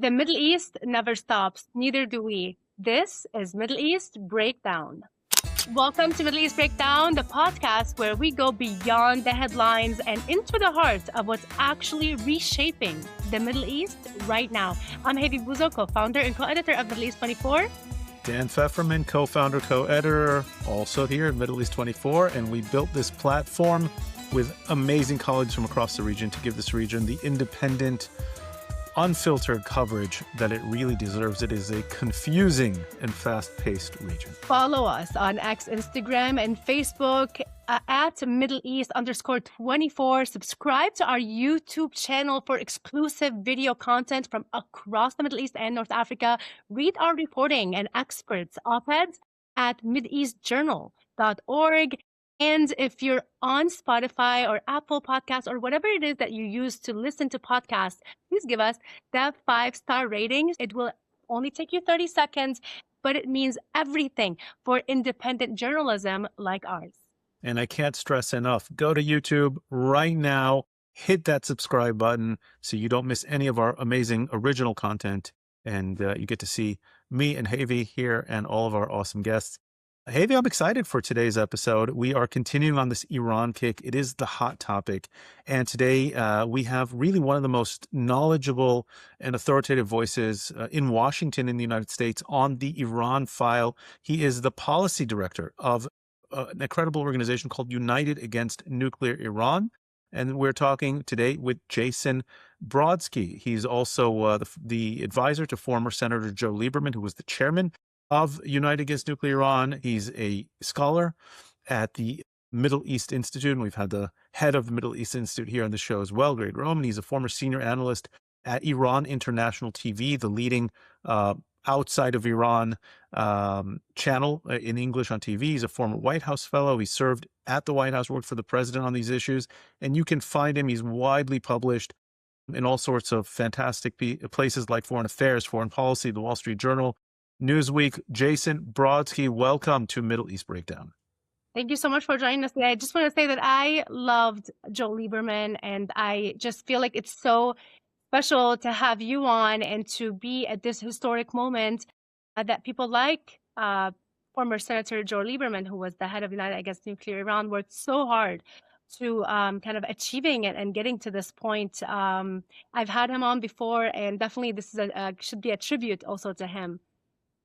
The Middle East never stops, neither do we. This is Middle East Breakdown. Welcome to Middle East Breakdown, the podcast where we go beyond the headlines and into the heart of what's actually reshaping the Middle East right now. I'm Hayvi Bouzo, co-founder and co-editor of Middle East 24. Dan Feferman, co-founder, co-editor, also here at Middle East 24, and we built this platform with amazing colleagues from across the region to give this region the independent, unfiltered coverage that it really deserves. It is a confusing and fast-paced region. Follow us on X, Instagram, and Facebook at MiddleEast_24. Subscribe to our YouTube channel for exclusive video content from across the Middle East and North Africa. Read our reporting and experts op-eds at MideastJournal.org. And if you're on Spotify or Apple Podcasts or whatever it is that you use to listen to podcasts, please give us that 5-star rating. It will only take you 30 seconds, but it means everything for independent journalism like ours. And I can't stress enough, go to YouTube right now, hit that subscribe button so you don't miss any of our amazing original content. And you get to see me and Hayvi here and all of our awesome guests. Hayvi, I'm excited for today's episode. We are continuing on this Iran kick. It is the hot topic. And today we have really one of the most knowledgeable and authoritative voices in Washington in the United States on the Iran file. He is the policy director of an incredible organization called United Against Nuclear Iran. And we're talking today with Jason Brodsky. He's also the advisor to former Senator Joe Lieberman, who was the chairman of United Against Nuclear Iran. He's a scholar at the Middle East Institute, and we've had the head of the Middle East Institute here on the show as well, Gregg Roman. He's a former senior analyst at Iran International TV, the leading outside of Iran channel in English on TV. He's a former White House fellow. He served at the White House, worked for the president on these issues, and you can find him. He's widely published in all sorts of fantastic places like Foreign Affairs, Foreign Policy, the Wall Street Journal, Newsweek. Jason Brodsky, welcome to Middle East Breakdown. Thank you so much for joining us today. I just want to say that I loved Joe Lieberman, and I just feel like it's so special to have you on and to be at this historic moment that people like former Senator Joe Lieberman, who was the head of United Against Nuclear Iran, worked so hard to kind of achieving it and getting to this point. I've had him on before, and definitely this is should be a tribute also to him.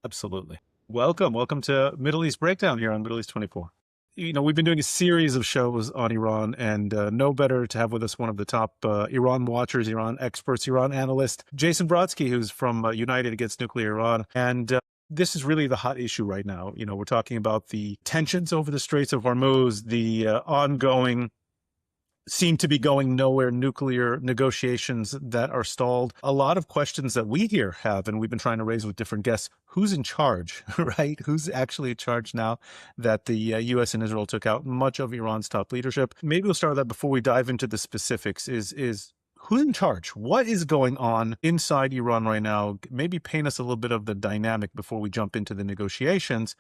Absolutely. Welcome to Middle East Breakdown here on Middle East 24. You know, we've been doing a series of shows on Iran, and no better to have with us one of the top Iran watchers, Iran experts, Iran analyst, Jason Brodsky, who's from United Against Nuclear Iran. And this is really the hot issue right now. You know, we're talking about the tensions over the Straits of Hormuz, the ongoing seem to be going nowhere nuclear negotiations that are stalled. A lot of questions that we here have, and we've been trying to raise with different guests, who's in charge, right? Who's actually in charge now that the U.S. and Israel took out much of Iran's top leadership? Maybe we'll start with that before we dive into the specifics. Is who's in charge? What is going on inside Iran right now? Maybe paint us a little bit of the dynamic before we jump into the negotiations.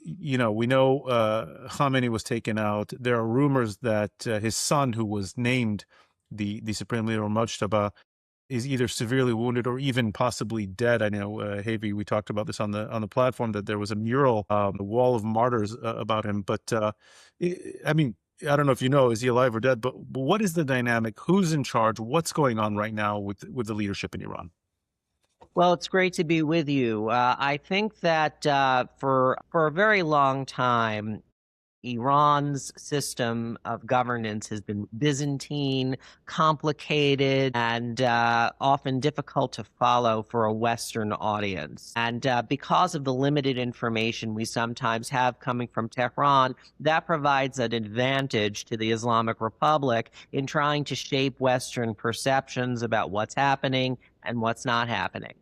You know, we know Khamenei was taken out. There are rumors that his son, who was named the Supreme Leader Mojtaba, is either severely wounded or even possibly dead. I know, Hayvi, we talked about this on the platform, that there was a mural, the Wall of Martyrs, about him. But I mean, I don't know if you know, is he alive or dead? But what is the dynamic? Who's in charge? What's going on right now with the leadership in Iran? Well, it's great to be with you. I think that for a very long time, Iran's system of governance has been Byzantine, complicated, and often difficult to follow for a Western audience. And because of the limited information we sometimes have coming from Tehran, that provides an advantage to the Islamic Republic in trying to shape Western perceptions about what's happening and what's not happening.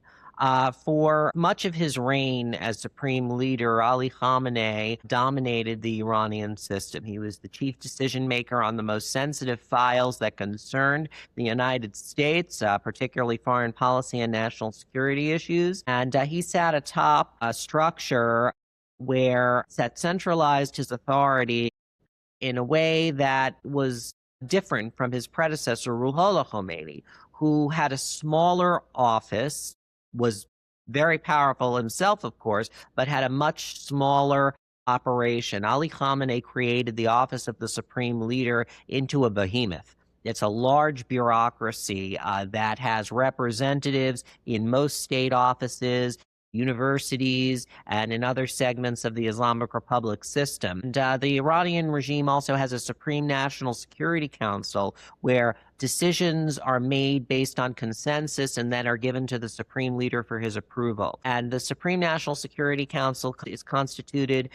For much of his reign as supreme leader, Ali Khamenei dominated the Iranian system. He was the chief decision maker on the most sensitive files that concerned the United States, particularly foreign policy and national security issues. And he sat atop a structure where that centralized his authority in a way that was different from his predecessor, Ruhollah Khomeini, who had a smaller office, was very powerful himself, of course, but had a much smaller operation. Ali Khamenei created the office of the supreme leader into a behemoth. It's a large bureaucracy that has representatives in most state offices, universities, and in other segments of the Islamic Republic system. And the Iranian regime also has a Supreme National Security Council where decisions are made based on consensus and then are given to the supreme leader for his approval. And the Supreme National Security Council is constituted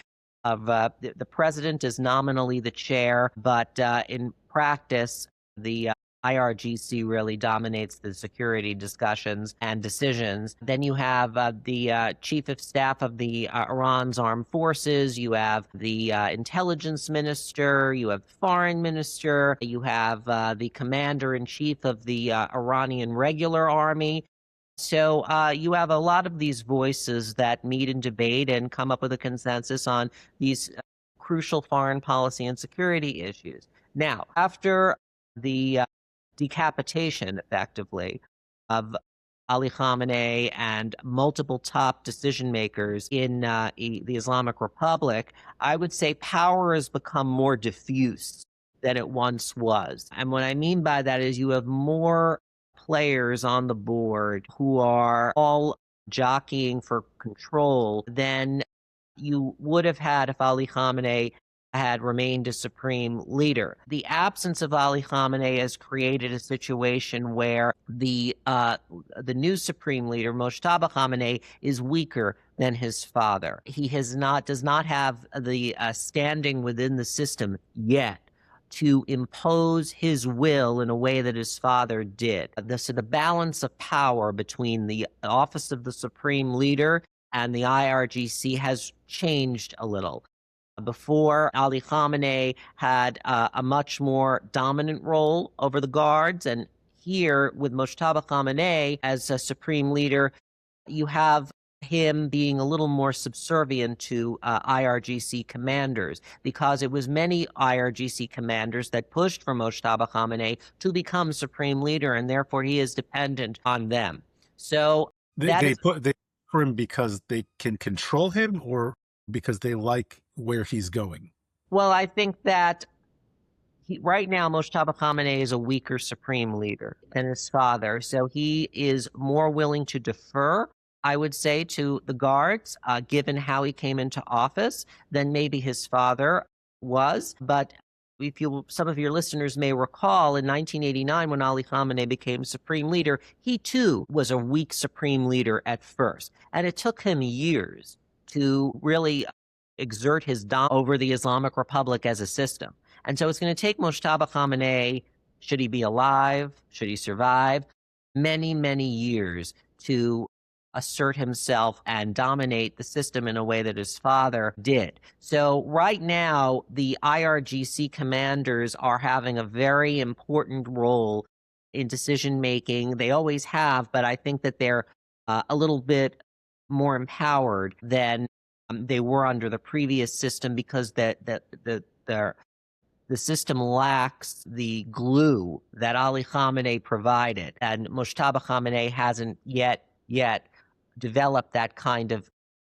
of the president is nominally the chair, but in practice, the IRGC really dominates the security discussions and decisions. Then you have the chief of staff of the Iran's armed forces. You have the intelligence minister. You have the foreign minister. You have the commander in chief of the Iranian regular army. So you have a lot of these voices that meet and debate and come up with a consensus on these crucial foreign policy and security issues. Now, after the decapitation, effectively, of Ali Khamenei and multiple top decision makers in the Islamic Republic, I would say power has become more diffuse than it once was. And what I mean by that is you have more players on the board who are all jockeying for control than you would have had if Ali Khamenei had remained a supreme leader. The absence of Ali Khamenei has created a situation where the new supreme leader, Mojtaba Khamenei, is weaker than his father. He does not have the standing within the system yet to impose his will in a way that his father did. So the balance of power between the office of the supreme leader and the IRGC has changed a little. Before, Ali Khamenei had a much more dominant role over the guards, and here with Mojtaba Khamenei as a supreme leader, you have him being a little more subservient to IRGC commanders, because it was many IRGC commanders that pushed for Mojtaba Khamenei to become supreme leader, and therefore he is dependent on them. So they put for him because they can control him, or because they like where he's going? Well, I think that right now, Mojtaba Khamenei is a weaker supreme leader than his father, so he is more willing to defer, I would say, to the guards, given how he came into office, than maybe his father was. But some of your listeners may recall, in 1989, when Ali Khamenei became supreme leader, he too was a weak supreme leader at first, and it took him years to really exert his dominance over the Islamic Republic as a system. And so it's going to take Mojtaba Khamenei, should he be alive, should he survive, many, many years to assert himself and dominate the system in a way that his father did. So right now, the IRGC commanders are having a very important role in decision-making. They always have, but I think that they're a little bit more empowered than they were under the previous system, because the system lacks the glue that Ali Khamenei provided, and Mojtaba Khamenei hasn't yet developed that kind of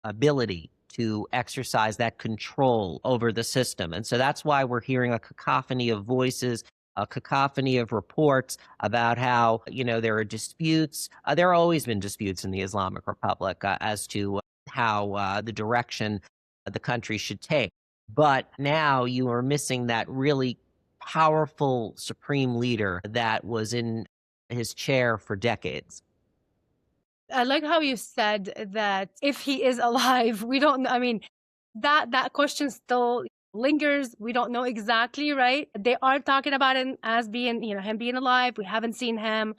ability to exercise that control over the system. And so that's why we're hearing a cacophony of voices, a cacophony of reports about how, there are disputes. There have always been disputes in the Islamic Republic as to how the direction the country should take. But now you are missing that really powerful supreme leader that was in his chair for decades. I like how you said that if he is alive, we don't know. I mean, that question still lingers. We don't know exactly, right? They are talking about him as being, him being alive. We haven't seen him.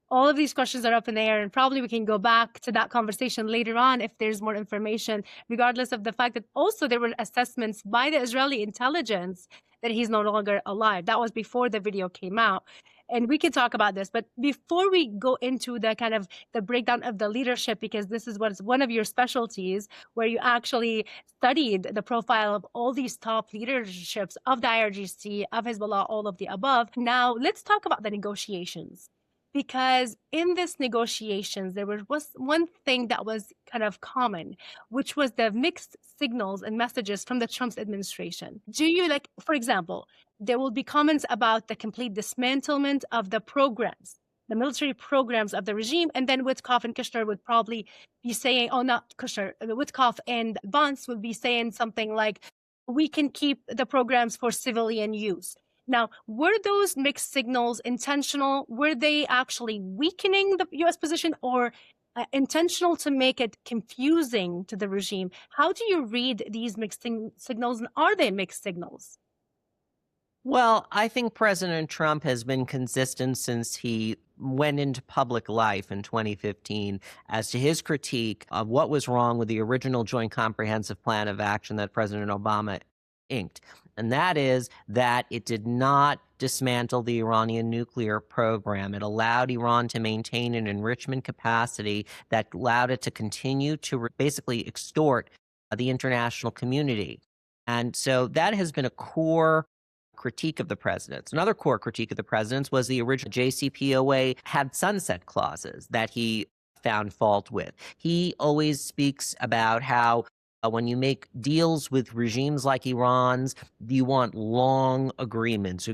All of these questions are up in the air, and probably we can go back to that conversation later on if there's more information, regardless of the fact that also there were assessments by the Israeli intelligence that he's no longer alive. That was before the video came out. And we can talk about this, but before we go into the kind of the breakdown of the leadership, because this is what's one of your specialties, where you actually studied the profile of all these top leaderships of the IRGC, of Hezbollah, all of the above. Now let's talk about the negotiations, because in this negotiations, there was one thing that was kind of common, which was the mixed signals and messages from the Trump's administration. Do you, like, for example, there will be comments about the complete dismantlement of the programs, the military programs of the regime, and then Witkoff and Kushner would probably be saying, oh, not Kushner, Witkoff and Vance would be saying something like, we can keep the programs for civilian use. Now, were those mixed signals intentional? Were they actually weakening the U.S. position, or intentional to make it confusing to the regime? How do you read these mixed signals, and are they mixed signals? Well, I think President Trump has been consistent since he went into public life in 2015 as to his critique of what was wrong with the original Joint Comprehensive Plan of Action that President Obama inked. And that is that it did not dismantle the Iranian nuclear program. It allowed Iran to maintain an enrichment capacity that allowed it to continue to basically extort the international community. And so that has been a core critique of the president's. Another core critique of the president's was the original JCPOA had sunset clauses that he found fault with. He always speaks about how when you make deals with regimes like Iran's, you want long agreements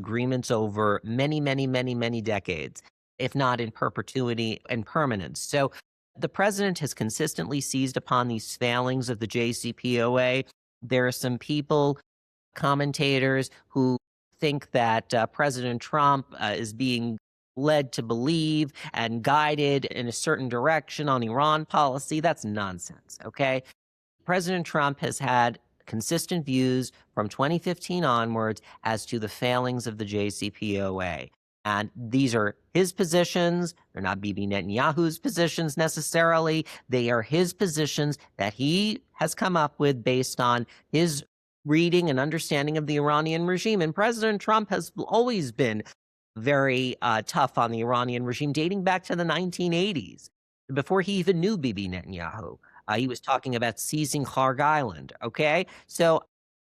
over many, many, many, many decades, if not in perpetuity and permanence. So the president has consistently seized upon these failings of the JCPOA. There are some people, commentators, who think that President Trump is being led to believe and guided in a certain direction on Iran policy. That's nonsense, okay? President Trump has had consistent views from 2015 onwards as to the failings of the JCPOA. And these are his positions. They're not Bibi Netanyahu's positions necessarily. They are his positions that he has come up with based on his reading and understanding of the Iranian regime. And President Trump has always been very tough on the Iranian regime, dating back to the 1980s, before he even knew Bibi Netanyahu. He was talking about seizing Kharg Island, okay? So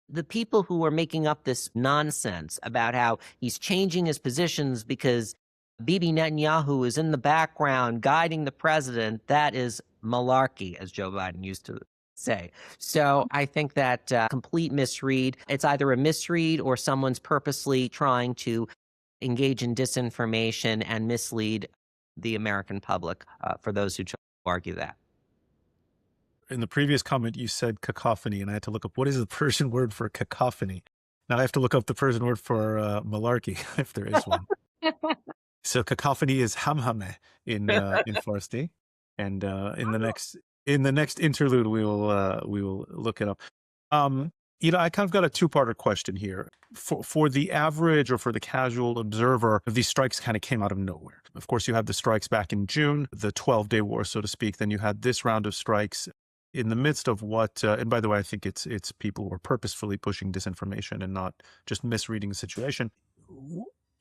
the people who are making up this nonsense about how he's changing his positions because Bibi Netanyahu is in the background guiding the president, that is malarkey, as Joe Biden used to say. So I think that complete misread, it's either a misread or someone's purposely trying to engage in disinformation and mislead the American public, for those who argue that. In the previous comment, you said cacophony, and I had to look up what is the Persian word for cacophony. Now I have to look up the Persian word for malarkey, if there is one. So cacophony is hamhame in Farsi, and in the next interlude we will look it up. I kind of got a two-parter question here. For the average or for the casual observer, these strikes kind of came out of nowhere. Of course, you had the strikes back in June, the 12-day war, so to speak. Then you had this round of strikes in the midst of what, and by the way, I think it's people who are purposefully pushing disinformation and not just misreading the situation.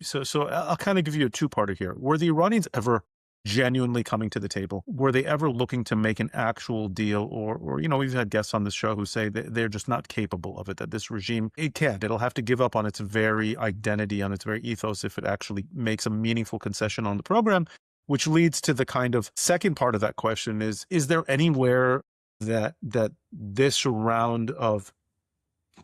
So I'll kind of give you a two-parter here. Were the Iranians ever genuinely coming to the table? Were they ever looking to make an actual deal? Or we've had guests on this show who say that they're just not capable of it, that this regime, it'll have to give up on its very identity, on its very ethos if it actually makes a meaningful concession on the program, which leads to the kind of second part of that question is there anywhere that this round of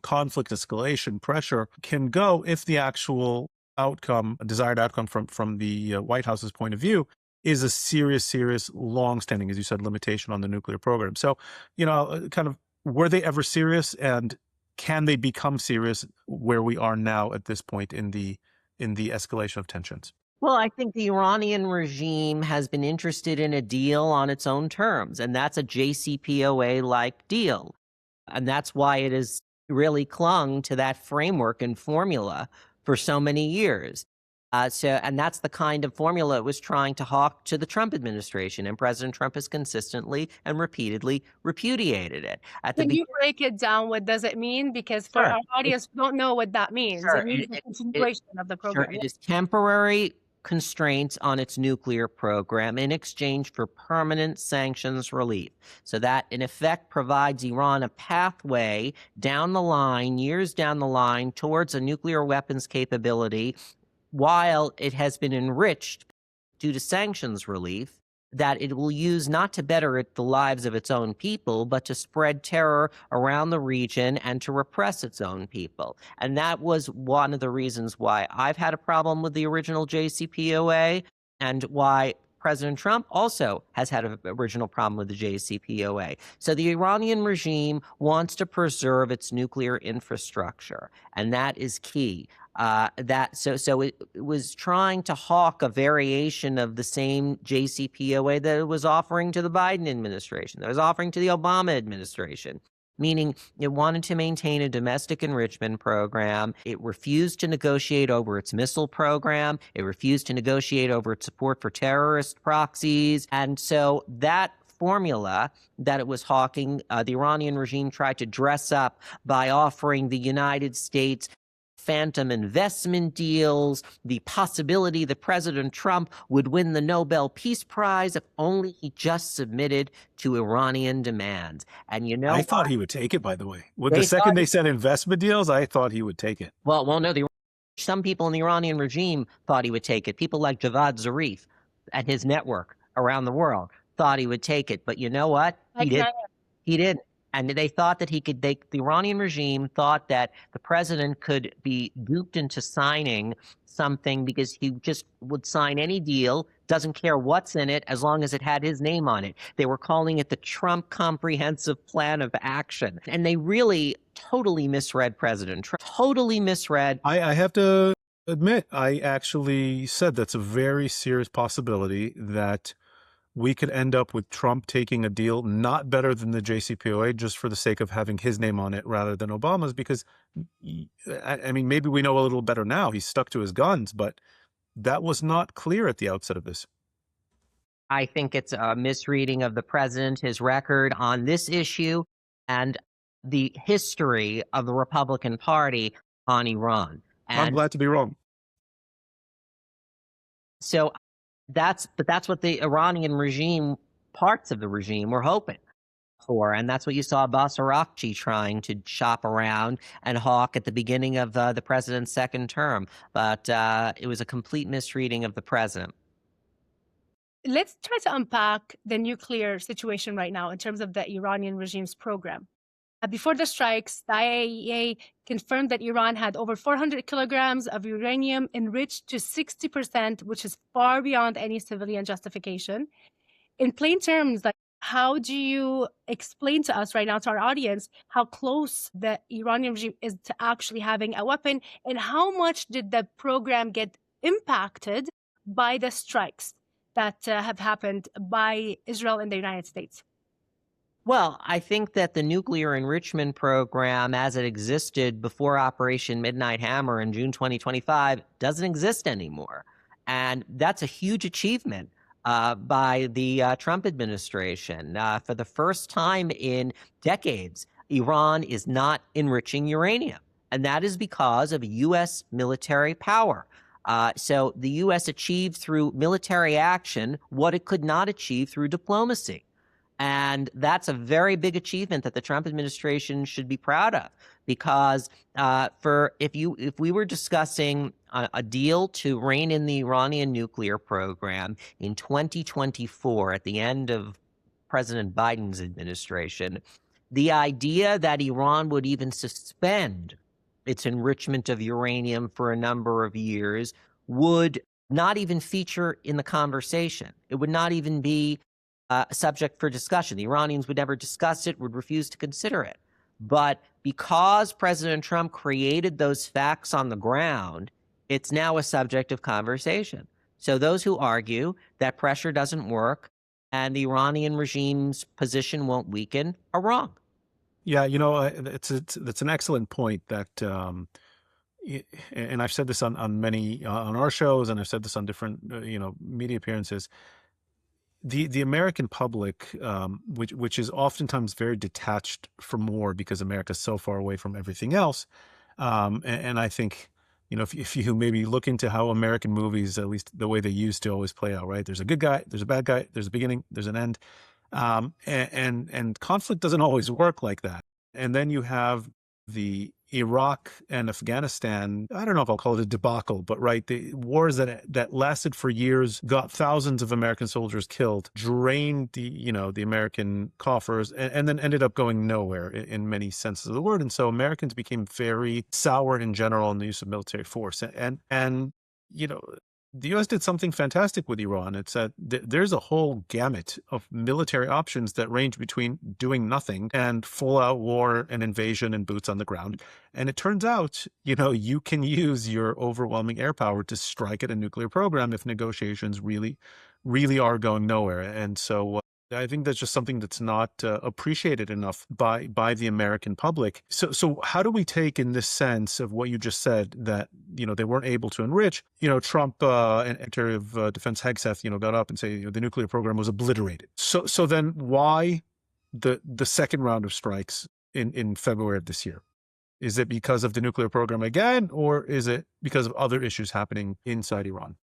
conflict, escalation, pressure can go if the actual outcome, desired outcome from the White House's point of view, is a serious, long-standing, as you said, limitation on the nuclear program. So, kind of, were they ever serious, and can they become serious where we are now at this point in the escalation of tensions? Well, I think the Iranian regime has been interested in a deal on its own terms, and that's a JCPOA-like deal. And that's why it has really clung to that framework and formula for so many years. And that's the kind of formula it was trying to hawk to the Trump administration, and President Trump has consistently and repeatedly repudiated it. Can you break it down? What does it mean? Because for our audience who don't know what that means, it means the continuation of the program. Sure, it is temporary constraints on its nuclear program in exchange for permanent sanctions relief. So that, in effect, provides Iran a pathway down the line, years down the line, towards a nuclear weapons capability, while it has been enriched due to sanctions relief that it will use not to better the lives of its own people, but to spread terror around the region and to repress its own people. And that was one of the reasons why I've had a problem with the original JCPOA and why President Trump also has had an original problem with the JCPOA. So the Iranian regime wants to preserve its nuclear infrastructure, and that is key. So it was trying to hawk a variation of the same JCPOA that it was offering to the Biden administration, that it was offering to the Obama administration, meaning it wanted to maintain a domestic enrichment program. It refused to negotiate over its missile program. It refused to negotiate over its support for terrorist proxies. And so that formula that it was hawking, the Iranian regime tried to dress up by offering the United States phantom investment deals, the possibility that President Trump would win the Nobel Peace Prize if only he just submitted to Iranian demands. And you know, I thought he would take it, by the way. With They the second thought- they said investment deals, I thought he would take it. well, no, some people in the Iranian regime thought he would take it. People like Javad Zarif and his network around the world thought he would take it. But you know what? He didn't. He didn't. And they thought that the Iranian regime thought that the president could be duped into signing something because he just would sign any deal, doesn't care what's in it, as long as it had his name on it. They were calling it the Trump Comprehensive Plan of Action. And they really totally misread President Trump, totally misread. I have to admit, I actually said that's a very serious possibility that we could end up with Trump taking a deal not better than the JCPOA just for the sake of having his name on it rather than Obama's, because, I mean, maybe we know a little better now. He's stuck to his guns, but that was not clear at the outset of this. I think it's a misreading of the president, his record on this issue, and the history of the Republican Party on Iran. I'm glad to be wrong. So that's what the Iranian regime, parts of the regime, were hoping for. And that's what you saw Abbas Araghchi trying to shop around and hawk at the beginning of the president's second term. But it was a complete misreading of the president. Let's try to unpack the nuclear situation right now in terms of the Iranian regime's program. Before the strikes, the IAEA confirmed that Iran had over 400 kilograms of uranium enriched to 60%, which is far beyond any civilian justification. In plain terms, like, how do you explain to us right now, to our audience, how close the Iranian regime is to actually having a weapon, and how much did the program get impacted by the strikes that have happened by Israel and the United States? Well, I think that the nuclear enrichment program as it existed before Operation Midnight Hammer in June 2025 doesn't exist anymore. And that's a huge achievement by the Trump administration. For the first time in decades, Iran is not enriching uranium. And that is because of U.S. military power. So the U.S. achieved through military action what it could not achieve through diplomacy. And that's a very big achievement that the Trump administration should be proud of, because if we were discussing a deal to rein in the Iranian nuclear program in 2024 at the end of President Biden's administration, the idea that Iran would even suspend its enrichment of uranium for a number of years would not even feature in the conversation. It would not even be a subject for discussion. The Iranians would never discuss it, would refuse to consider it. But because President Trump created those facts on the ground, it's now a subject of conversation. So those who argue that pressure doesn't work and the Iranian regime's position won't weaken are wrong. Yeah, you know, it's an excellent point that, and I've said this on many on our shows, and I've said this on different media appearances. The American public, which is oftentimes very detached from war because America's so far away from everything else, and I think, if you maybe look into how American movies, at least the way they used to always play out, right? There's a good guy, there's a bad guy, there's a beginning, there's an end, and conflict doesn't always work like that. And then you have the Iraq and Afghanistan, I don't know if I'll call it a debacle, but right, the wars that lasted for years, got thousands of American soldiers killed, drained the American coffers, and then ended up going nowhere in many senses of the word. And so Americans became very sour in general in the use of military force. And the U.S. did something fantastic with Iran. It's that there's a whole gamut of military options that range between doing nothing and full-out war and invasion and boots on the ground. And it turns out, you can use your overwhelming air power to strike at a nuclear program if negotiations really, really are going nowhere. And so I think that's just something that's not appreciated enough by the American public. So how do we take in this sense of what you just said that, they weren't able to enrich, Trump and Secretary of Defense Hegseth, got up and say the nuclear program was obliterated. So then why the second round of strikes in February of this year? Is it because of the nuclear program again, or is it because of other issues happening inside Iran?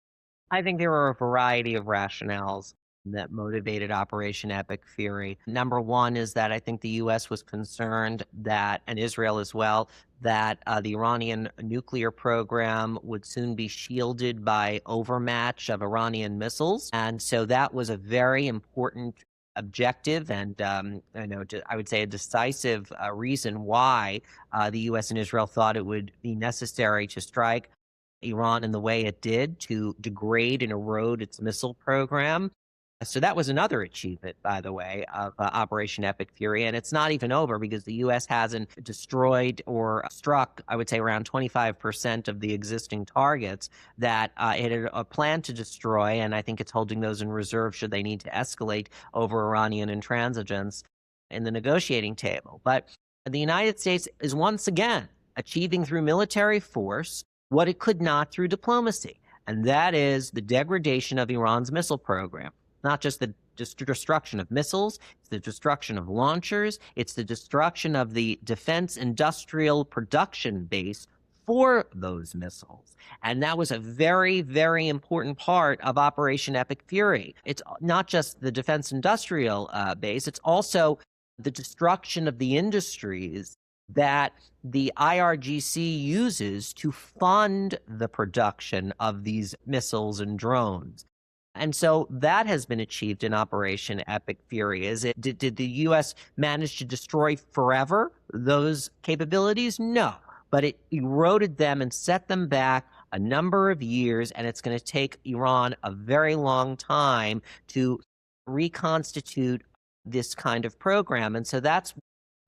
I think there were a variety of rationales that motivated Operation Epic Fury. Number one is that I think the U.S. was concerned that, and Israel as well, that the Iranian nuclear program would soon be shielded by overmatch of Iranian missiles. And so that was a very important objective and, I would say a decisive reason why the U.S. and Israel thought it would be necessary to strike Iran in the way it did to degrade and erode its missile program. So that was another achievement, by the way, of Operation Epic Fury. And it's not even over because the U.S. hasn't destroyed or struck, I would say, around 25% of the existing targets that it had planned to destroy. And I think it's holding those in reserve should they need to escalate over Iranian intransigence in the negotiating table. But the United States is once again achieving through military force what it could not through diplomacy. And that is the degradation of Iran's missile program. Not just the destruction of missiles, it's the destruction of launchers, it's the destruction of the defense industrial production base for those missiles. And that was a very, very important part of Operation Epic Fury. It's not just the defense industrial base, it's also the destruction of the industries that the IRGC uses to fund the production of these missiles and drones. And so that has been achieved in Operation Epic Fury. Did the U.S. manage to destroy forever those capabilities? No, but it eroded them and set them back a number of years, and it's going to take Iran a very long time to reconstitute this kind of program. And so that's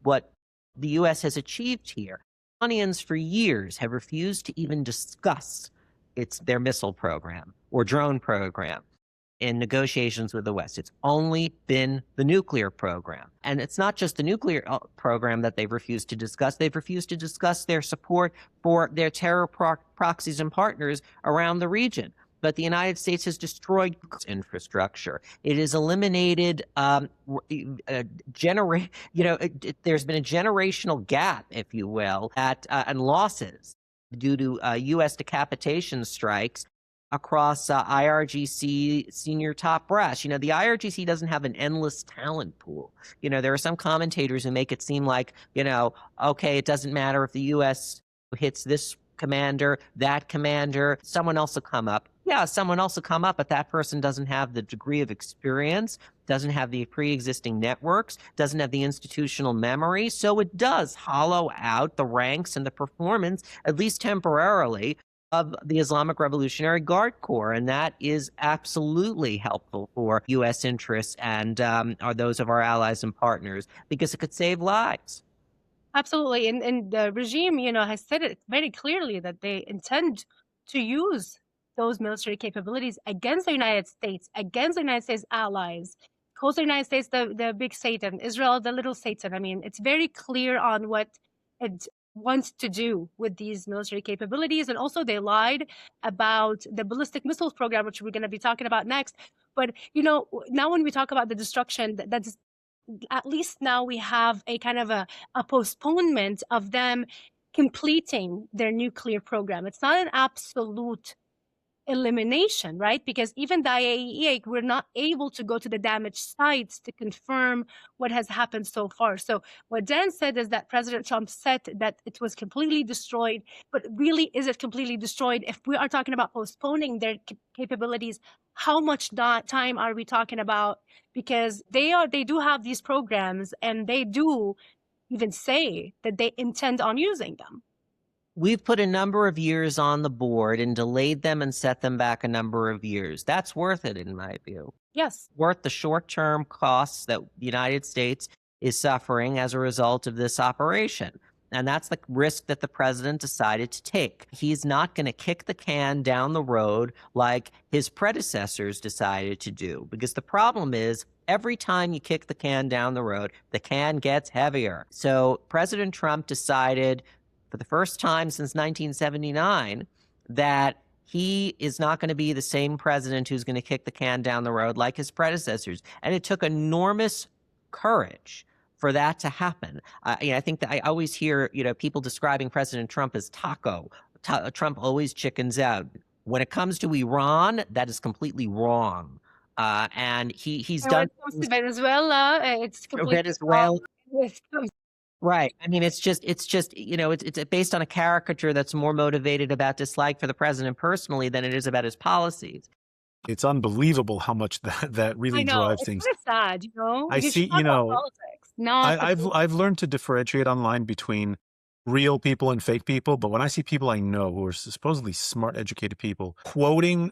what the U.S. has achieved here. Iranians for years have refused to even discuss their missile program or drone program in negotiations with the West. It's only been the nuclear program. And it's not just the nuclear program that they've refused to discuss. They've refused to discuss their support for their terror proxies and partners around the region. But the United States has destroyed infrastructure. It has eliminated, there's been a generational gap, if you will, and losses due to U.S. decapitation strikes across IRGC senior top brass. The IRGC doesn't have an endless talent pool. There are some commentators who make it seem like, okay, it doesn't matter if the U.S. hits this commander, that commander, someone else will come up. Yeah, someone else will come up, but that person doesn't have the degree of experience, doesn't have the pre-existing networks, doesn't have the institutional memory. So it does hollow out the ranks and the performance, at least temporarily, of the Islamic Revolutionary Guard Corps. And that is absolutely helpful for U.S. interests and are those of our allies and partners, because it could save lives. Absolutely. And the regime, has said it very clearly that they intend to use those military capabilities against the United States, against the United States allies, calls the United States the big Satan, Israel the little Satan. I mean, it's very clear on what it wants to do with these military capabilities. And also they lied about the ballistic missiles program, which we're going to be talking about next. But, now when we talk about the destruction, that's at least now we have a kind of a postponement of them completing their nuclear program. It's not an absolute elimination, right? Because even the IAEA, we're not able to go to the damaged sites to confirm what has happened so far. So what Dan said is that President Trump said that it was completely destroyed, but really, is it completely destroyed? If we are talking about postponing their capabilities, how much time are we talking about? Because they do have these programs, and they do even say that they intend on using them. We've put a number of years on the board and delayed them and set them back a number of years. That's worth it, in my view. Yes. Worth the short-term costs that the United States is suffering as a result of this operation. And that's the risk that the president decided to take. He's not going to kick the can down the road like his predecessors decided to do, because the problem is every time you kick the can down the road, the can gets heavier. So President Trump decided for the first time since 1979 that he is not going to be the same president who's going to kick the can down the road like his predecessors. And it took enormous courage for that to happen. I think that I always hear, people describing President Trump as taco. Trump always chickens out. When it comes to Iran, that is completely wrong. And he's done. When it comes to Venezuela, it's completely Venezuela. wrong. Right. I mean, it's just it's based on a caricature that's more motivated about dislike for the president personally than it is about his policies. It's unbelievable how much that really drives things. It's kind of sad, I see, politics. I've learned to differentiate online between real people and fake people, but when I see people I know who are supposedly smart, educated people quoting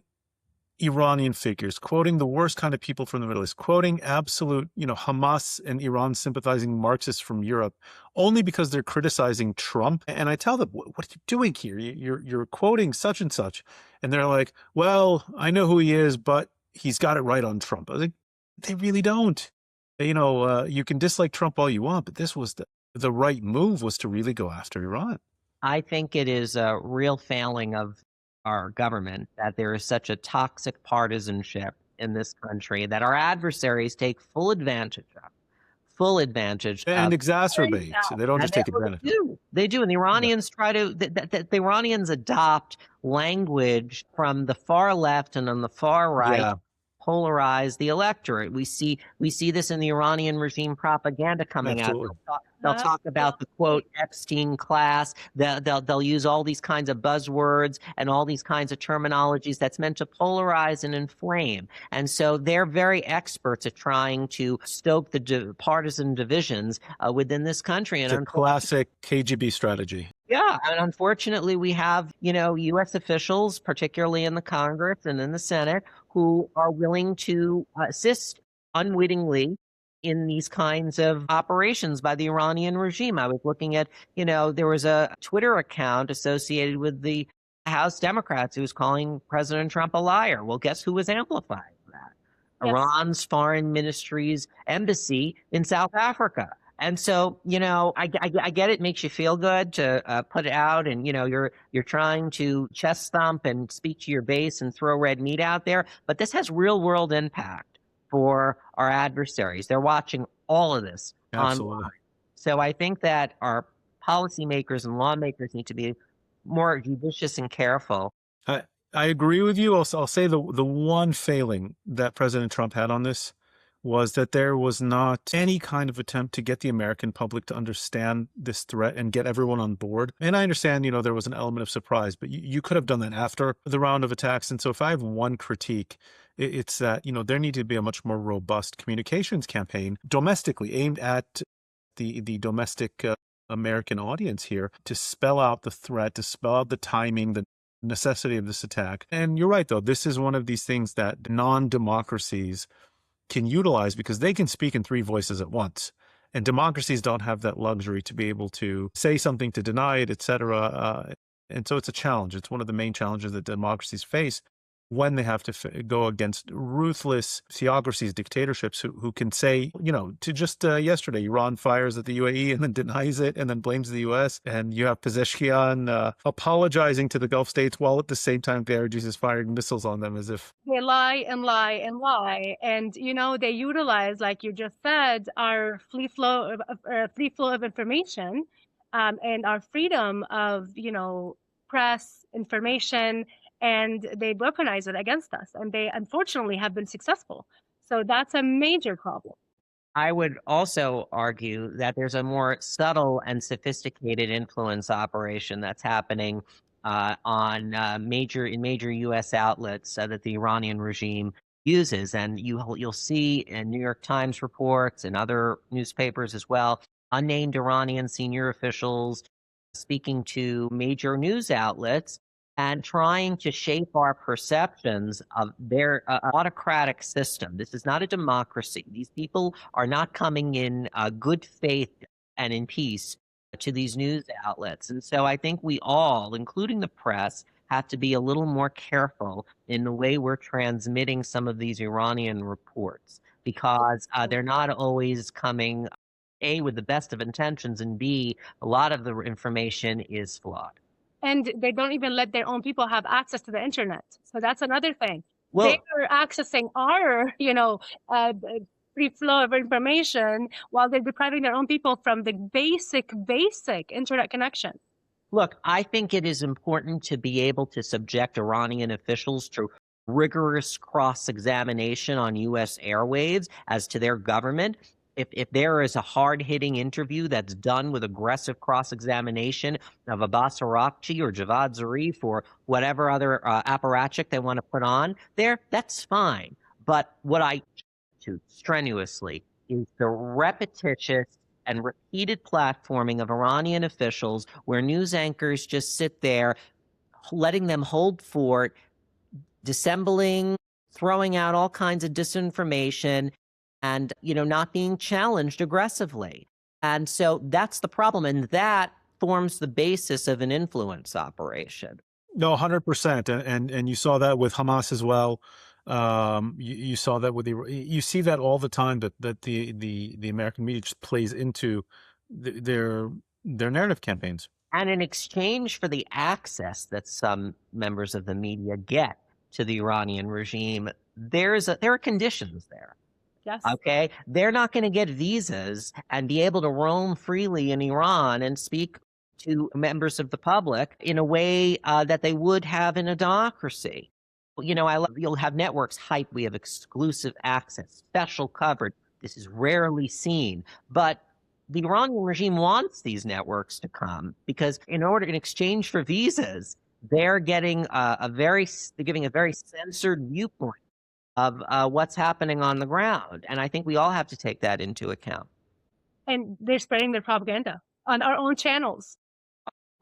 Iranian figures, quoting the worst kind of people from the Middle East, quoting absolute, Hamas and Iran sympathizing Marxists from Europe, only because they're criticizing Trump. And I tell them, what are you doing here? You're quoting such and such. And they're like, well, I know who he is, but he's got it right on Trump. I was like, they really don't. You can dislike Trump all you want, but this was the right move, was to really go after Iran. I think it is a real failing of our government that there is such a toxic partisanship in this country that our adversaries take full advantage and exacerbate. They don't just take advantage. They do. And the Iranians the Iranians adopt language from the far left and on the far right, polarize the electorate. We see this in the Iranian regime propaganda coming out. They'll talk about the quote Epstein class. They'll use all these kinds of buzzwords and all these kinds of terminologies that's meant to polarize and inflame. And so they're very experts at trying to stoke the partisan divisions within this country. And it's a classic KGB strategy. Yeah, and unfortunately, we have, U.S. officials, particularly in the Congress and in the Senate, who are willing to assist unwittingly in these kinds of operations by the Iranian regime. I was looking at, there was a Twitter account associated with the House Democrats who was calling President Trump a liar. Well, guess who was amplifying that? Yes. Iran's foreign ministry's embassy in South Africa. And so, I get it makes you feel good to put it out, and you're trying to chest thump and speak to your base and throw red meat out there, but this has real world impact for our adversaries. They're watching all of this online. So I think that our policymakers and lawmakers need to be more judicious and careful. I agree with you. I'll say the one failing that President Trump had on this was that there was not any kind of attempt to get the American public to understand this threat and get everyone on board. And I understand, there was an element of surprise, but you could have done that after the round of attacks. And so if I have one critique, it's that, there needed to be a much more robust communications campaign domestically aimed at the domestic American audience here to spell out the threat, to spell out the timing, the necessity of this attack. And you're right, though. This is one of these things that non-democracies can utilize because they can speak in three voices at once. And democracies don't have that luxury to be able to say something, to deny it, etc. And so it's a challenge. It's one of the main challenges that democracies face when they have to go against ruthless theocracies, dictatorships who can say, to just yesterday, Iran fires at the UAE and then denies it and then blames the U.S. And you have Pezeshkian apologizing to the Gulf states while at the same time KRG is firing missiles on them as if. They lie and lie and lie. And, they utilize, like you just said, our free flow of information and our freedom of, press, information, and they weaponize it against us. And they unfortunately have been successful. So that's a major problem. I would also argue that there's a more subtle and sophisticated influence operation that's happening on major U.S. outlets that the Iranian regime uses, and you'll see in New York Times reports and other newspapers as well, unnamed Iranian senior officials speaking to major news outlets and trying to shape our perceptions of their autocratic system. This is not a democracy. These people are not coming in good faith and in peace to these news outlets. And so I think we all, including the press, have to be a little more careful in the way we're transmitting some of these Iranian reports, because they're not always coming, A, with the best of intentions, and B, a lot of the information is flawed. And they don't even let their own people have access to the internet. So that's another thing. Well, they are accessing our, free flow of information while they're depriving their own people from the basic internet connection. look, I think it is important to be able to subject Iranian officials to rigorous cross-examination on U.S. airwaves as to their government. If there is a hard-hitting interview that's done with aggressive cross-examination of Abbas Araghchi or Javad Zarif or whatever other apparatchik they want to put on there, that's fine. But what I do strenuously is the repetitious and repeated platforming of Iranian officials where news anchors just sit there, letting them hold fort, dissembling, throwing out all kinds of disinformation, and not being challenged aggressively. And so that's the problem, and that forms the basis of an influence operation. No, 100%, and you saw that with Hamas as well. You saw that with you see that all the time, that the American media just plays into their narrative campaigns. And in exchange for the access that some members of the media get to the Iranian regime, there are conditions there. Yes. Okay, they're not going to get visas and be able to roam freely in Iran and speak to members of the public in a way that they would have in a democracy. You'll have networks hype. We have exclusive access, special coverage. This is rarely seen, but the Iranian regime wants these networks to come because in exchange for visas, they're giving a very censored viewpoint of what's happening on the ground. And I think we all have to take that into account. And they're spreading their propaganda on our own channels.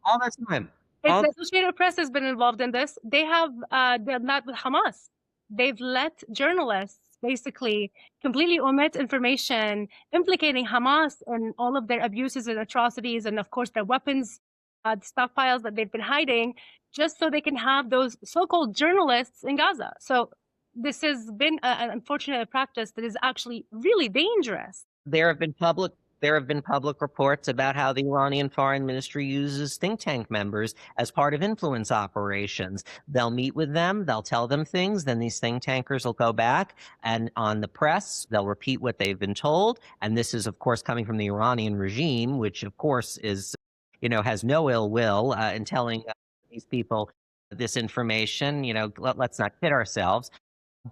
All the time. The Associated Press has been involved in this. They're not with Hamas. They've let journalists basically completely omit information implicating Hamas and all of their abuses and atrocities, and of course their weapons stockpiles that they've been hiding, just so they can have those so-called journalists in Gaza. So this has been an unfortunate practice that is actually really dangerous. There have been public reports about how the Iranian Foreign Ministry uses think tank members as part of influence operations. They'll meet with them, they'll tell them things, then these think tankers will go back and on the press, they'll repeat what they've been told. And this is, of course, coming from the Iranian regime, which, of course, is, has no ill will in telling these people this information. Let's not kid ourselves.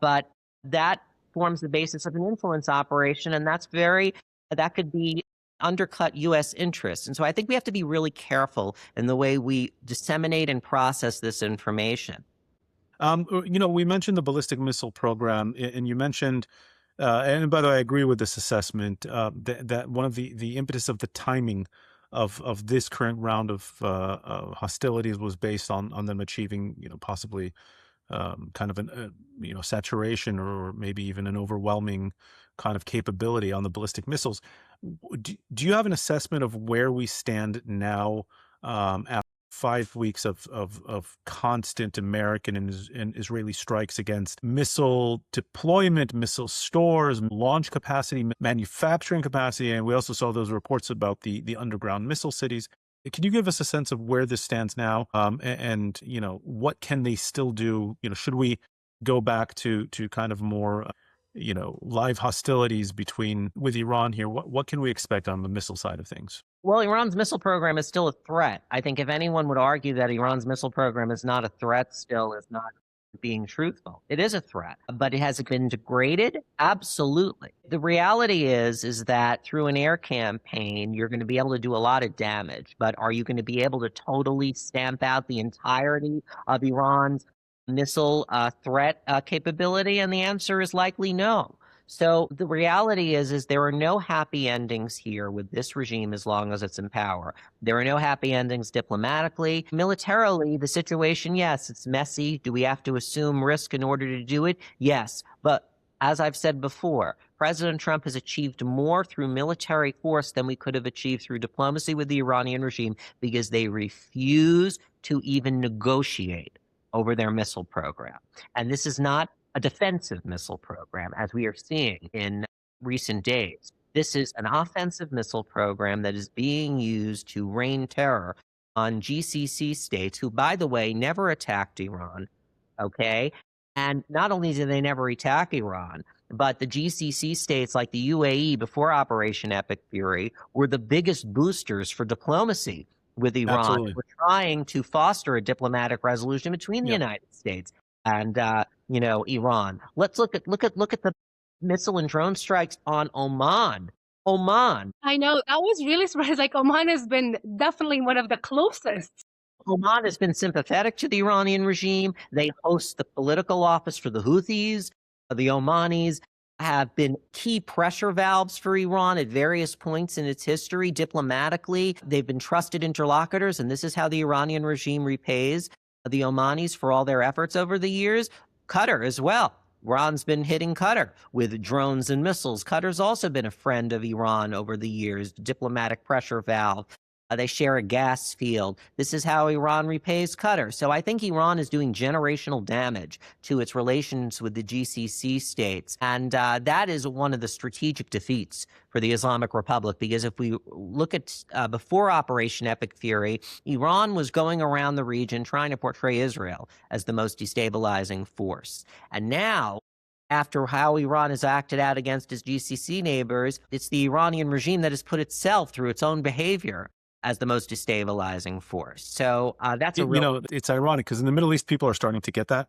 But that forms the basis of an influence operation, and that could be undercut U.S. interests. And so I think we have to be really careful in the way we disseminate and process this information. We mentioned the ballistic missile program, and you mentioned, and by the way, I agree with this assessment, that one of the impetus of the timing of this current round of hostilities was based on them achieving, possibly kind of an saturation or maybe even an overwhelming kind of capability on the ballistic missiles. Do you have an assessment of where we stand now after 5 weeks of constant American and Israeli strikes against missile deployment, missile stores, launch capacity, manufacturing capacity, and we also saw those reports about the underground missile cities? Can you give us a sense of where this stands now, and what can they still do? Should we go back to kind of more live hostilities with Iran here. What can we expect on the missile side of things? Well, Iran's missile program is still a threat. I think if anyone would argue that Iran's missile program is not a threat, still is not being truthful. It is a threat, but has it been degraded? Absolutely. The reality is that through an air campaign, you're going to be able to do a lot of damage, but are you going to be able to totally stamp out the entirety of Iran's missile threat capability? And the answer is likely no. So the reality is there are no happy endings here with this regime as long as it's in power. There are no happy endings diplomatically. Militarily, the situation, yes, it's messy. Do we have to assume risk in order to do it? Yes. But as I've said before, President Trump has achieved more through military force than we could have achieved through diplomacy with the Iranian regime because they refuse to even negotiate over their missile program. And this is not a defensive missile program, as we are seeing in recent days. This is an offensive missile program that is being used to rain terror on GCC states who, by the way, never attacked Iran, okay? And not only did they never attack Iran, but the GCC states like the UAE before Operation Epic Fury were the biggest boosters for diplomacy with Iran. Absolutely. We're trying to foster a diplomatic resolution between the United States and Iran. Let's look at the missile and drone strikes on Oman. I know, that was really surprising. Like, Oman has been definitely one of the closest. Oman has been sympathetic to the Iranian regime. They host the political office for the Houthis. The Omanis have been key pressure valves for Iran at various points in its history. Diplomatically, they've been trusted interlocutors, and this is how the Iranian regime repays the Omanis for all their efforts over the years. Qatar as well. Iran's been hitting Qatar with drones and missiles. Qatar's also been a friend of Iran over the years, diplomatic pressure valve. They share a gas field. This is how Iran repays Qatar. So I think Iran is doing generational damage to its relations with the GCC states. And that is one of the strategic defeats for the Islamic Republic, because if we look at before Operation Epic Fury, Iran was going around the region trying to portray Israel as the most destabilizing force. And now, after how Iran has acted out against its GCC neighbors, it's the Iranian regime that has put itself through its own behavior as the most destabilizing force. So that's a real... it's ironic because in the Middle East, people are starting to get that.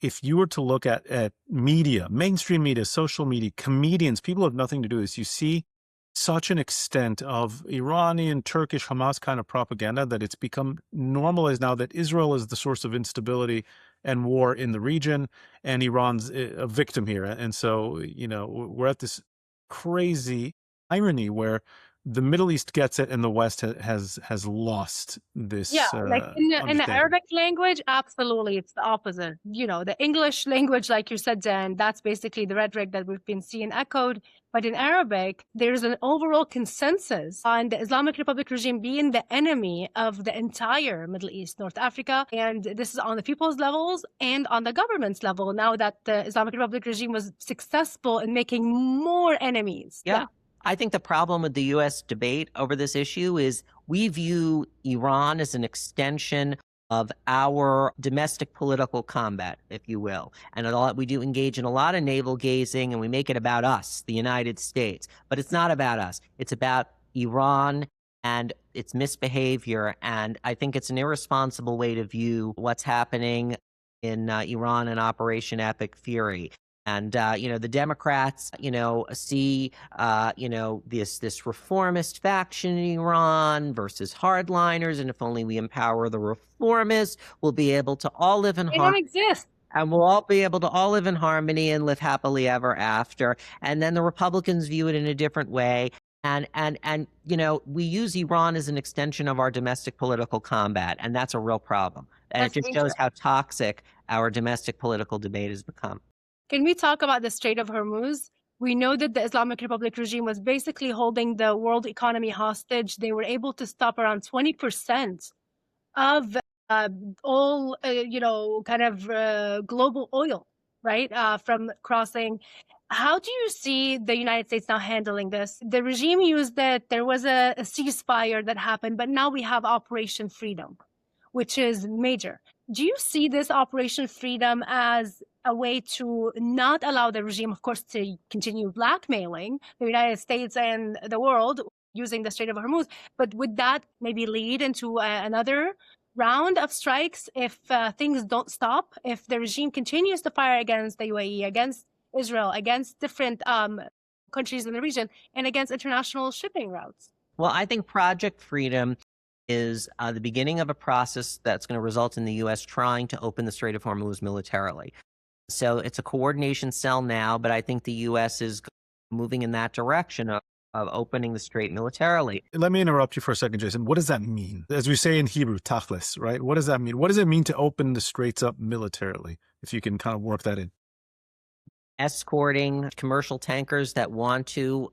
If you were to look at media, mainstream media, social media, comedians, people have nothing to do with this. You see such an extent of Iranian, Turkish, Hamas kind of propaganda that it's become normalized now that Israel is the source of instability and war in the region, and Iran's a victim here. And so, we're at this crazy irony where the Middle East gets it and the West has lost this. Yeah, like in the Arabic language, absolutely, it's the opposite. The English language, like you said, Dan, that's basically the rhetoric that we've been seeing echoed. But in Arabic, there's an overall consensus on the Islamic Republic regime being the enemy of the entire Middle East, North Africa. And this is on the people's levels and on the government's level, now that the Islamic Republic regime was successful in making more enemies. Yeah. I think the problem with the U.S. debate over this issue is we view Iran as an extension of our domestic political combat, if you will. And we do engage in a lot of navel gazing, and we make it about us, the United States. But it's not about us. It's about Iran and its misbehavior. And I think it's an irresponsible way to view what's happening in Iran and Operation Epic Fury. And, the Democrats, see, this reformist faction in Iran versus hardliners. And if only we empower the reformists, we'll be able to all live in harmony. They don't exist. And we'll all be able to all live in harmony and live happily ever after. And then the Republicans view it in a different way. And we use Iran as an extension of our domestic political combat. And that's a real problem. And it just shows how toxic our domestic political debate has become. Can we talk about the Strait of Hormuz? We know that the Islamic Republic regime was basically holding the world economy hostage. They were able to stop around 20% of all, global oil, right, from crossing. How do you see the United States now handling this? The regime used that there was a ceasefire that happened, but now we have Operation Freedom, which is major. Do you see this Operation Freedom as a way to not allow the regime, of course, to continue blackmailing the United States and the world using the Strait of Hormuz. But would that maybe lead into another round of strikes if things don't stop, if the regime continues to fire against the UAE, against Israel, against different countries in the region, and against international shipping routes? Well, I think Project Freedom is the beginning of a process that's going to result in the U.S. trying to open the Strait of Hormuz militarily. So it's a coordination cell now, but I think the U.S. is moving in that direction of opening the strait militarily. Let me interrupt you for a second, Jason. What does that mean? As we say in Hebrew, tachlis, right? What does that mean? What does it mean to open the straits up militarily? If you can kind of work that in. Escorting commercial tankers that want to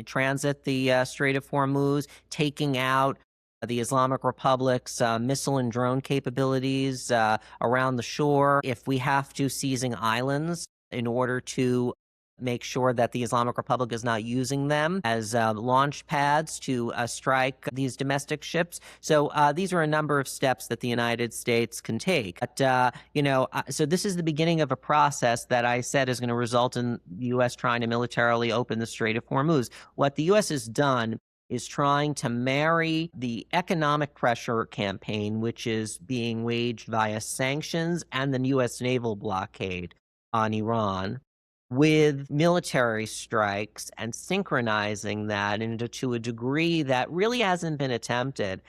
transit the Strait of Hormuz, taking out the Islamic Republic's missile and drone capabilities around the shore. If we have to, seizing islands in order to make sure that the Islamic Republic is not using them as launch pads to strike these domestic ships. So these are a number of steps that the United States can take. But, so this is the beginning of a process that I said is going to result in the U.S. trying to militarily open the Strait of Hormuz. What the U.S. has done is trying to marry the economic pressure campaign, which is being waged via sanctions and the U.S. naval blockade on Iran, with military strikes and synchronizing that to a degree that really hasn't been attempted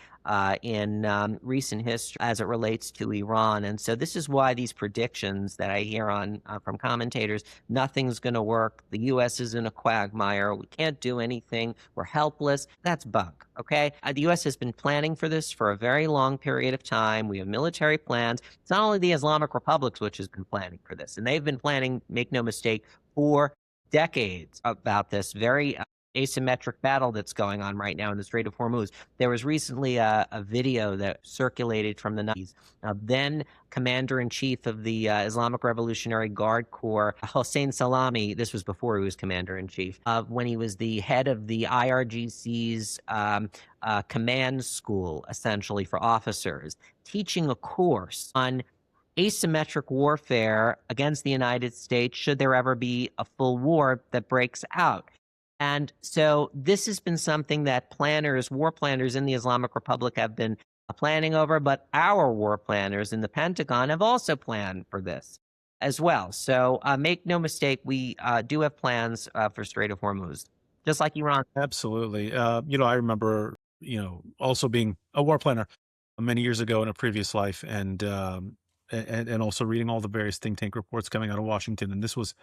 in recent history as it relates to Iran. And so this is why these predictions that I hear on from commentators, nothing's going to work, the U.S. is in a quagmire, we can't do anything, we're helpless, that's bunk, okay? The U.S. has been planning for this for a very long period of time. We have military plans. It's not only the Islamic Republics which has been planning for this, and they've been planning, make no mistake, for decades about this very asymmetric battle that's going on right now in the Strait of Hormuz. There was recently a video that circulated from the 90s. Then Commander-in-Chief of the Islamic Revolutionary Guard Corps, Hossein Salami, this was before he was Commander-in-Chief, when he was the head of the IRGC's command school, essentially, for officers, teaching a course on asymmetric warfare against the United States should there ever be a full war that breaks out. And so this has been something that war planners in the Islamic Republic have been planning over, but our war planners in the Pentagon have also planned for this as well. So make no mistake, we do have plans for Strait of Hormuz, just like Iran. Absolutely. I remember, also being a war planner many years ago in a previous life, and also reading all the various think tank reports coming out of Washington. And this was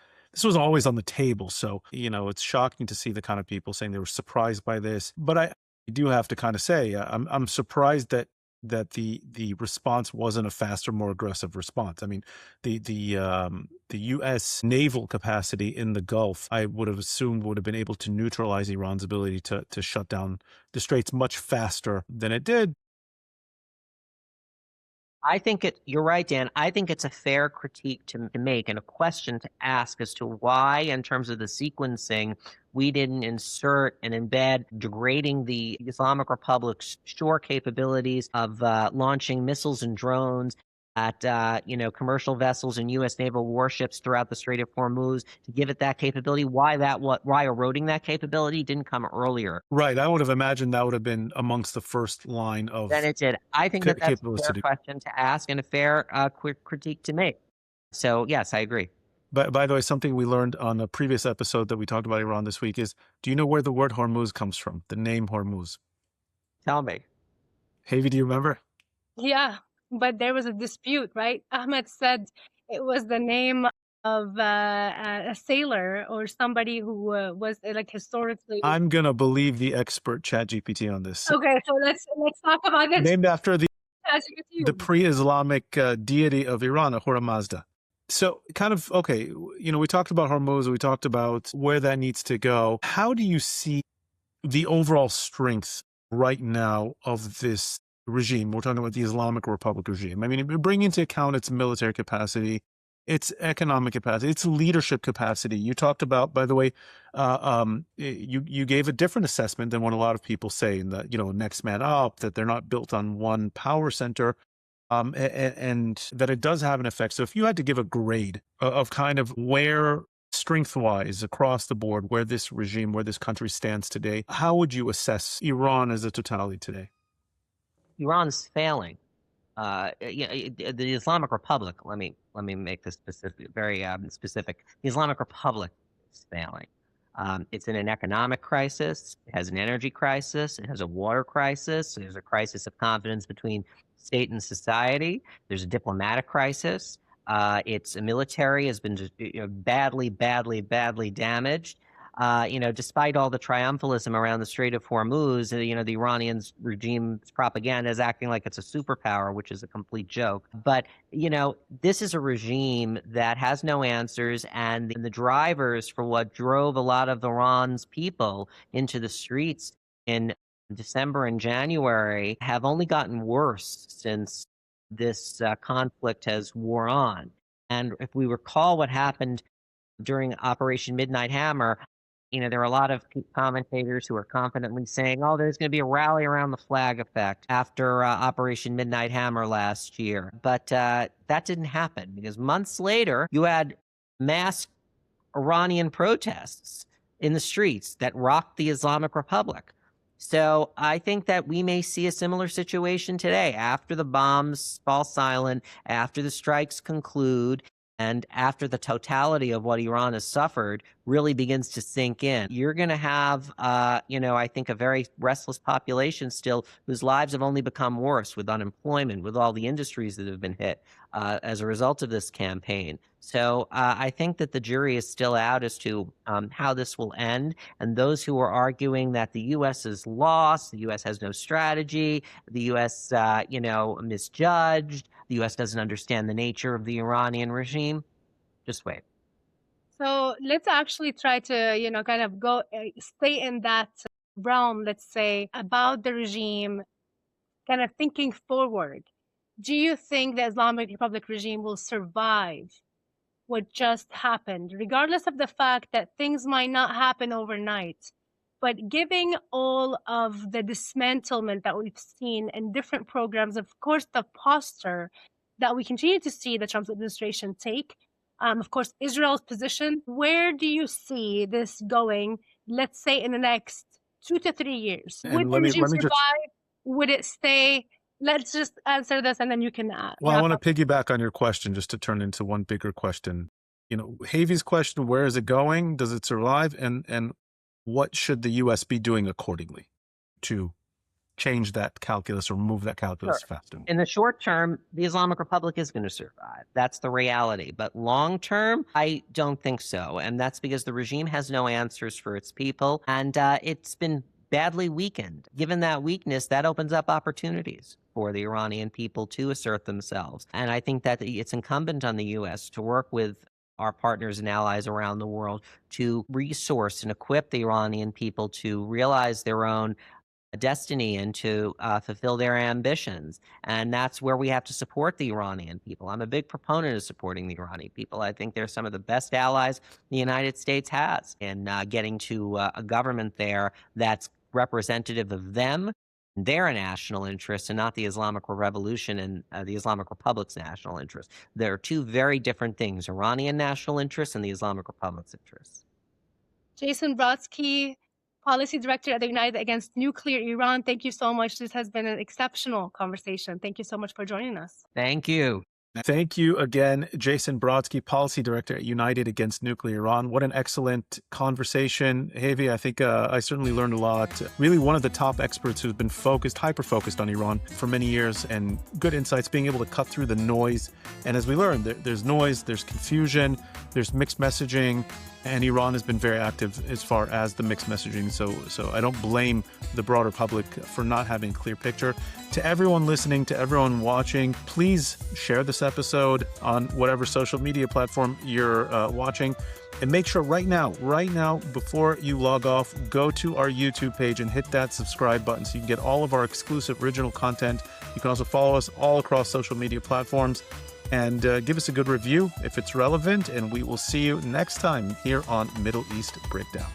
always on the table. So, it's shocking to see the kind of people saying they were surprised by this. But I do have to kind of say, I'm surprised that the response wasn't a faster, more aggressive response. I mean, the U.S. naval capacity in the Gulf, I would have assumed, would have been able to neutralize Iran's ability to shut down the straits much faster than it did. I think you're right, Dan. I think it's a fair critique to make and a question to ask as to why, in terms of the sequencing, we didn't insert and embed degrading the Islamic Republic's shore capabilities of launching missiles and drones at commercial vessels and U.S. naval warships throughout the Strait of Hormuz to give it that capability. Why eroding that capability didn't come earlier? Right. I would have imagined that would have been amongst the first line of. Then it did. I think that's a fair question to ask and a fair quick critique to make. So yes, I agree. But by the way, something we learned on a previous episode that we talked about Iran this week is, do you know where the word Hormuz comes from? The name Hormuz. Tell me. Hayvi, do you remember? Yeah. But there was a dispute, right? Ahmed said it was the name of a sailor or somebody who was like historically. I'm gonna believe the expert ChatGPT on this. Okay, so let's talk about it. Named after the pre-Islamic deity of Iran, Ahura Mazda. So kind of, okay, we talked about Hormuz, we talked about where that needs to go. How do you see the overall strength right now of this regime? We're talking about the Islamic Republic regime. I mean, if you bring into account its military capacity, its economic capacity, its leadership capacity. You talked about, by the way, you gave a different assessment than what a lot of people say in the, next man up, that they're not built on one power center. and that it does have an effect. So if you had to give a grade of kind of where strength-wise across the board, where this regime, where this country stands today, how would you assess Iran as a totality today? Iran's failing. The Islamic Republic. Let me make this specific, very specific. The Islamic Republic is failing. It's in an economic crisis. It has an energy crisis. It has a water crisis. There's a crisis of confidence between state and society. There's a diplomatic crisis. Its military has been just, badly damaged. Despite all the triumphalism around the Strait of Hormuz, the Iranian regime's propaganda is acting like it's a superpower, which is a complete joke. But, this is a regime that has no answers, and the drivers for what drove a lot of Iran's people into the streets in December and January have only gotten worse since this conflict has wore on. And if we recall what happened during Operation Midnight Hammer, there are a lot of commentators who are confidently saying, oh, there's going to be a rally around the flag effect after Operation Midnight Hammer last year. But that didn't happen, because months later, you had mass Iranian protests in the streets that rocked the Islamic Republic. So I think that we may see a similar situation today after the bombs fall silent, after the strikes conclude, and after the totality of what Iran has suffered really begins to sink in. You're going to have, I think, a very restless population still whose lives have only become worse with unemployment, with all the industries that have been hit as a result of this campaign. So I think that the jury is still out as to how this will end. And those who are arguing that the U.S. is lost, the U.S. has no strategy, the U.S., misjudged, the U.S. doesn't understand the nature of the Iranian regime, just wait. So let's actually try to, kind of go stay in that realm, let's say, about the regime, kind of thinking forward. Do you think the Islamic Republic regime will survive what just happened, regardless of the fact that things might not happen overnight? But giving all of the dismantlement that we've seen in different programs, of course, the posture that we continue to see the Trump administration take, of course, Israel's position, where do you see this going, let's say, in the next 2 to 3 years? Would the regime survive? Would it stay? Let's just answer this, and then you can Well, I want to piggyback on your question just to turn into one bigger question. Hayvi's question, where is it going? Does it survive? And what should the U.S. be doing accordingly to change that calculus or move that calculus faster? In the short term, the Islamic Republic is going to survive. That's the reality. But long term, I don't think so. And that's because the regime has no answers for its people. And it's been badly weakened. Given that weakness, that opens up opportunities for the Iranian people to assert themselves. And I think that it's incumbent on the U.S. to work with our partners and allies around the world to resource and equip the Iranian people to realize their own destiny and to fulfill their ambitions. And that's where we have to support the Iranian people. I'm a big proponent of supporting the Iranian people. I think they're some of the best allies the United States has in getting to a government there that's representative of them, their national interests, and not the Islamic Revolution and the Islamic Republic's national interests. There are two very different things: Iranian national interests and the Islamic Republic's interests. Jason Brodsky, Policy Director at the United Against Nuclear Iran, thank you so much. This has been an exceptional conversation. Thank you so much for joining us. Thank you. Thank you again, Jason Brodsky, Policy Director at United Against Nuclear Iran. What an excellent conversation. Hayvi, I think I certainly learned a lot. Really one of the top experts who's been hyper-focused on Iran for many years, and good insights, being able to cut through the noise. And as we learned, there's noise, there's confusion, there's mixed messaging, and Iran has been very active as far as the mixed messaging. So I don't blame the broader public for not having a clear picture. To everyone listening, to everyone watching, please share this episode on whatever social media platform you're watching. And make sure right now, before you log off, go to our YouTube page and hit that subscribe button so you can get all of our exclusive original content. You can also follow us all across social media platforms. And give us a good review if it's relevant, and we will see you next time here on Middle East Breakdown.